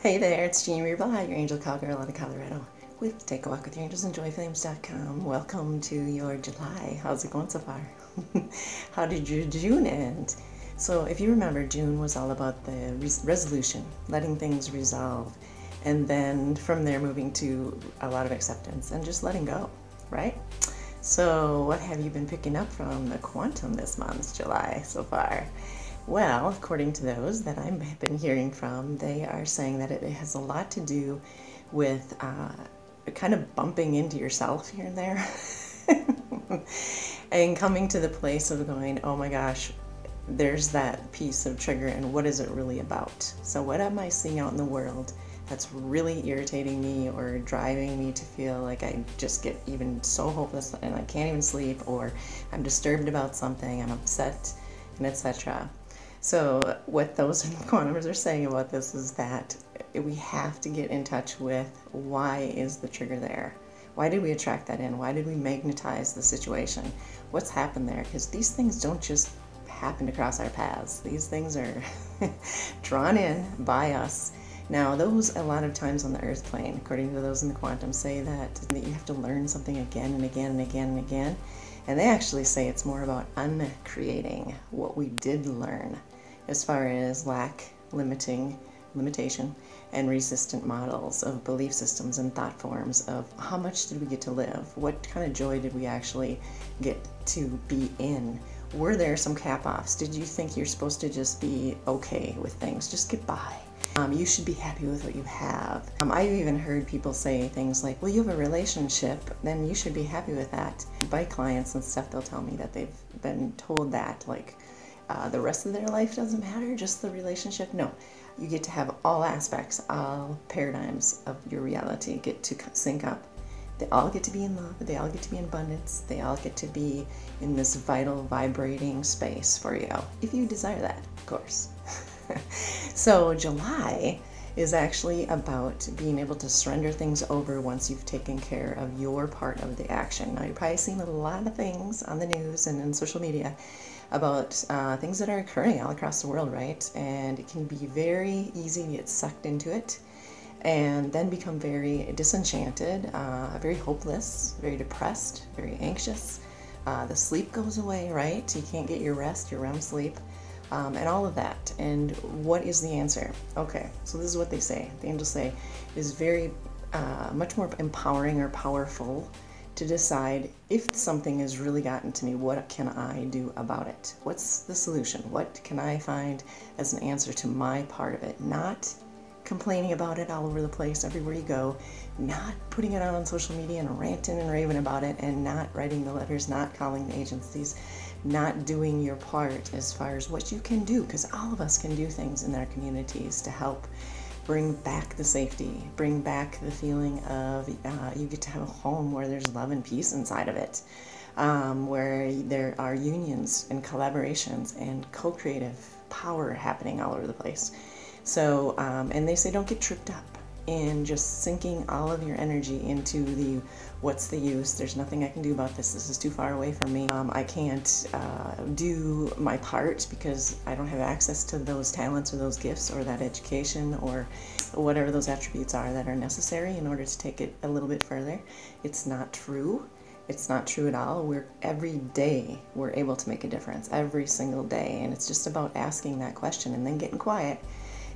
Hey there, it's Jeannie, your Blaha, your angel cowgirl out of Colorado with Take a Walk with Your Angels and JoyFlames.com. Welcome to your July. How's it going so far? How did your June end? So if you remember, June was all about the resolution, letting things resolve, and then from there moving to a lot of acceptance and just letting go, right? So what have you been picking up from the quantum this month, July, so far? Well, according to those that I've been hearing from, they are saying that it has a lot to do with kind of bumping into yourself here and there and coming to the place of going, oh my gosh, there's that piece of trigger and what is it really about? So what am I seeing out in the world that's really irritating me or driving me to feel like I just get even so hopeless and I can't even sleep, or I'm disturbed about something, I'm upset, and etc. So what those quantumers are saying about this is that we have to get in touch with why is the trigger there? Why did we attract that in? Why did we magnetize the situation? What's happened there? Because these things don't just happen to cross our paths. These things are drawn in by us. Now, those a lot of times on the earth plane, according to those in the quantum, say that you have to learn something again and again and again and again. And they actually say it's more about uncreating what we did learn as far as lack, limitation, and resistant models of belief systems and thought forms of how much did we get to live? What kind of joy did we actually get to be in? Were there some cap-offs? Did you think you're supposed to just be okay with things? Just get by. You should be happy with what you have. I've even heard people say things like, well, you have a relationship, then you should be happy with that. By clients and stuff, they'll tell me that they've been told that, like, the rest of their life doesn't matter, just the relationship. No, you get to have all aspects, all paradigms of your reality get to sync up. They all get to be in love, they all get to be in abundance, they all get to be in this vital, vibrating space for you, if you desire that, of course. So July is actually about being able to surrender things over once you've taken care of your part of the action. Now, you've probably seen a lot of things on the news and in social media about things that are occurring all across the world, right? And it can be very easy to get sucked into it and then become very disenchanted, very hopeless, very depressed, very anxious. The sleep goes away, right? You can't get your rest, your REM sleep. And all of that. And what is the answer? Okay, so this is what they say. The angels say it is very much more empowering or powerful to decide if something has really gotten to me, what can I do about it? What's the solution? What can I find as an answer to my part of it? Not complaining about it all over the place, everywhere you go, not putting it out on social media and ranting and raving about it, and not writing the letters, not calling the agencies, not doing your part as far as what you can do, because all of us can do things in our communities to help bring back the safety, bring back the feeling of you get to have a home where there's love and peace inside of it, where there are unions and collaborations and co-creative power happening all over the place. So, and they say don't get tripped up in just sinking all of your energy into the what's the use, there's nothing I can do about this is too far away from me, I can't do my part because I don't have access to those talents or those gifts or that education or whatever those attributes are that are necessary in order to take it a little bit further. It's not true. It's not true at all. Every day we're able to make a difference, every single day, and it's just about asking that question and then getting quiet.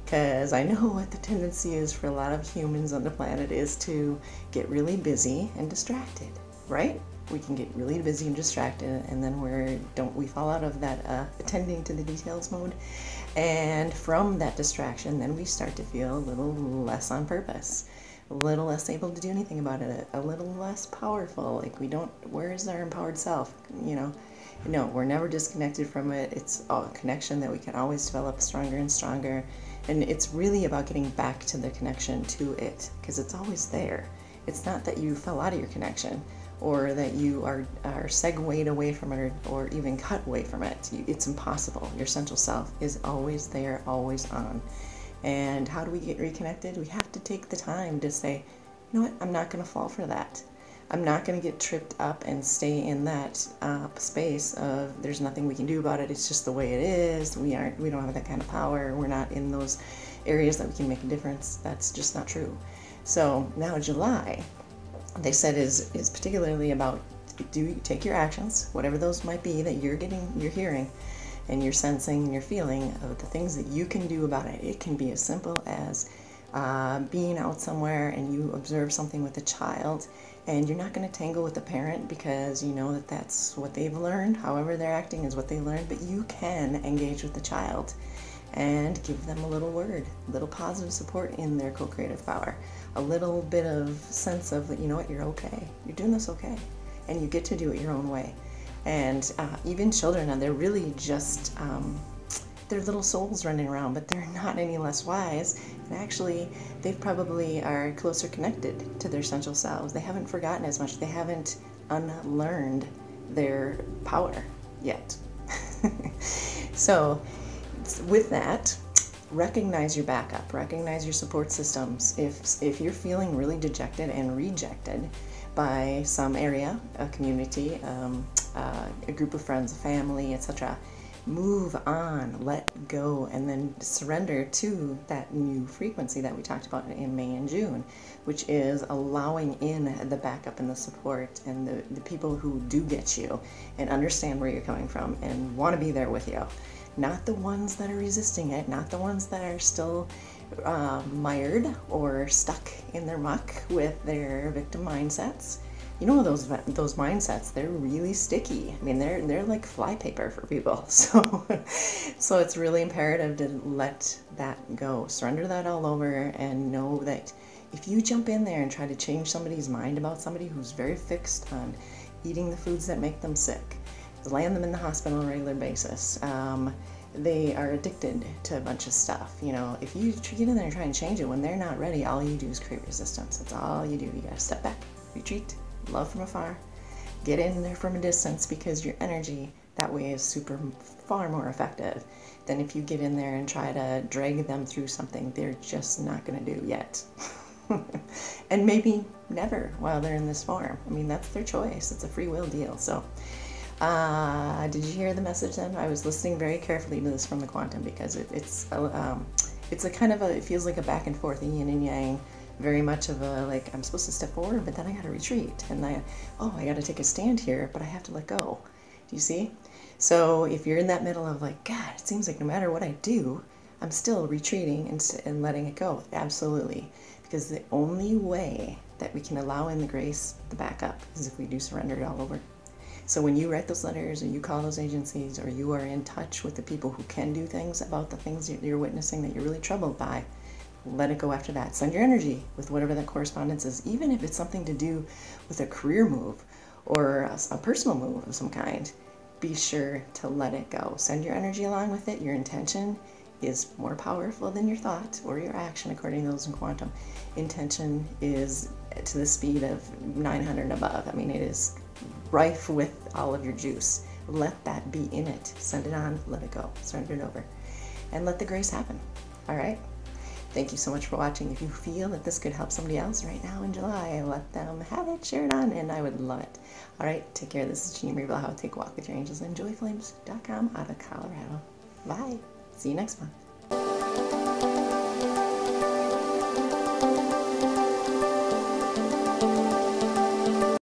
Because I know what the tendency is for a lot of humans on the planet is to get really busy and distracted, right? We can get really busy and distracted, and then we fall out of that attending to the details mode. And from that distraction, then we start to feel a little less on purpose, a little less able to do anything about it, a little less powerful. Like where's our empowered self? You know, no, we're never disconnected from it. It's a connection that we can always develop stronger and stronger. And it's really about getting back to the connection to it, because it's always there. It's not that you fell out of your connection or that you are segued away from it or even cut away from it. It's impossible. Your central self is always there, always on. And how do we get reconnected? We have to take the time to say, you know what, I'm not going to fall for that. I'm not going to get tripped up and stay in that space of there's nothing we can do about it. It's just the way it is. We don't have that kind of power. We're not in those areas that we can make a difference, that's just not true. So now July, they said is particularly about, take your actions, whatever those might be that you're hearing, and you're sensing and you're feeling, of the things that you can do about it. It can be as simple as being out somewhere and you observe something with a child, and you're not going to tangle with the parent because you know that that's what they've learned. However they're acting is what they learned, but you can engage with the child and give them a little word, a little positive support in their co-creative power, a little bit of sense of, you know what, you're okay, you're doing this okay, and you get to do it your own way. And even children, and they're really just, they're little souls running around, but they're not any less wise. And actually, they probably are closer connected to their essential selves. They haven't forgotten as much. They haven't unlearned their power yet. So with that, recognize your backup, recognize your support systems. If you're feeling really dejected and rejected by some area, a community, a group of friends, a family, etc., move on, let go, and then surrender to that new frequency that we talked about in May and June, which is allowing in the backup and the support and the people who do get you and understand where you're coming from and want to be there with you. Not the ones that are resisting it, not the ones that are still mired or stuck in their muck with their victim mindsets. You know, those mindsets, they're really sticky. I mean, they're like flypaper for people. So it's really imperative to let that go. Surrender that all over, and know that if you jump in there and try to change somebody's mind about somebody who's very fixed on eating the foods that make them sick, land them in the hospital on a regular basis, they are addicted to a bunch of stuff. You know, if you get in there and try and change it when they're not ready, all you do is create resistance. That's all you do. You gotta step back, retreat, love from afar, get in there from a distance, because your energy that way is far more effective than if you get in there and try to drag them through something they're just not going to do yet. And maybe never while they're in this form. I mean, that's their choice. It's a free will deal. So did you hear the message then? I was listening very carefully to this from the quantum, because it's a kind of it feels like a back and forth, yin and yang. Very much of a, like, I'm supposed to step forward, but then I got to retreat, and I got to take a stand here, but I have to let go. Do you see? So if you're in that middle of like, God, it seems like no matter what I do, I'm still retreating and letting it go. Absolutely. Because the only way that we can allow in the grace, the backup, is if we do surrender it all over. So when you write those letters, or you call those agencies, or you are in touch with the people who can do things about the things that you're witnessing that you're really troubled by, let it go after that. Send your energy with whatever that correspondence is, even if it's something to do with a career move or a personal move of some kind. Be sure to let it go. Send your energy along with it. Your intention is more powerful than your thought or your action, according to those in quantum. Intention is to the speed of 900 and above. I mean, it is rife with all of your juice. Let that be in it. Send it on, let it go, surrender it over, and let the grace happen. All right? Thank you so much for watching. If you feel that this could help somebody else right now in July, let them have it, share it on, and I would love it. All right, take care. This is Jeannie Blaha. Take a walk with your angels and joyflames.com out of Colorado. Bye. See you next month.